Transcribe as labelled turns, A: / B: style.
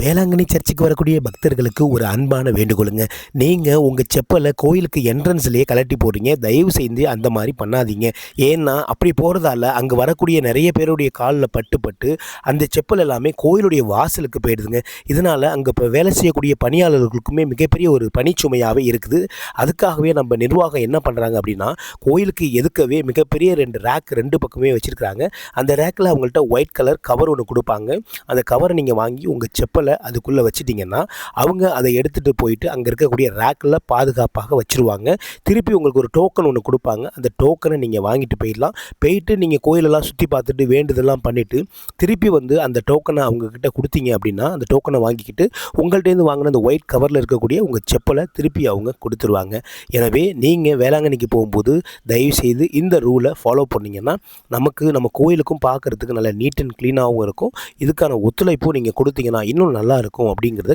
A: வேளாங்கண்ணி சர்ச்சுக்கு வரக்கூடிய பக்தர்களுக்கு ஒரு அன்பான வேண்டுகோளுங்க. நீங்கள் உங்கள் செப்பலை கோயிலுக்கு என்ட்ரன்ஸ்லேயே கழட்டி போடுறீங்க. தயவு செய்து அந்த மாதிரி பண்ணாதீங்க. ஏன்னா அப்படி போகிறதால அங்கே வரக்கூடிய நிறைய பேருடைய காலில் பட்டு பட்டு அந்த செப்பல் எல்லாமே கோயிலுடைய வாசலுக்கு போயிடுதுங்க. இதனால் அங்கே இப்போ வேலை செய்யக்கூடிய பணியாளர்களுக்குமே மிகப்பெரிய ஒரு பணிச்சுமையாகவே இருக்குது. அதுக்காகவே நம்ம நிர்வாகம் என்ன பண்ணுறாங்க அப்படின்னா, கோயிலுக்கு எதுக்கவே மிகப்பெரிய 2 ரேக் 2 பக்கமே வச்சுருக்கிறாங்க. அந்த ரேக்கில் அவங்கள்ட்ட ஒயிட் கலர் கவர் ஒன்று கொடுப்பாங்க. அந்த கவரை நீங்கள் வாங்கி உங்கள் செப்பலை அதுக்குள்ளே வச்சிட்டிங்கன்னா அவங்க அதை எடுத்துகிட்டு போயிட்டு அங்கே இருக்கக்கூடிய ரேக்கில் பாதுகாப்பாக வச்சுருவாங்க. திருப்பி உங்களுக்கு ஒரு டோக்கன் ஒன்று கொடுப்பாங்க. அந்த டோக்கனை நீங்கள் வாங்கிட்டு போயிடலாம். போயிட்டு நீங்கள் கோயிலெல்லாம் சுற்றி பார்த்துட்டு வேண்டுதெல்லாம் பண்ணிவிட்டு திருப்பி வந்து அந்த டோக்கனை அவங்கக்கிட்ட கொடுத்தீங்க அப்படின்னா அந்த டோக்கனை வாங்கிக்கிட்டு உங்கள்கிட்டேருந்து வாங்கின அந்த ஒயிட் கவரில் இருக்கக்கூடிய உங்கள் செப்பலை திருப்பி அவங்க கொடுத்துருவாங்க. எனவே நீங்கள் வேளாங்கண்ணிக்கு போகும்போது தயவுசெய்து இந்த ரூலை ஃபாலோ பண்ணிங்கன்னா நம்ம கோயிலுக்கும் பார்க்குறதுக்கு நல்ல நீட் அண்ட் க்ளீனாகவும் இருக்கும். இதுக்கான ஒத்துழைப்பும் நீங்கள் கொடுத்தீங்கன்னா இன்னும் நல்லா இருக்கும் அப்படிங்கிறத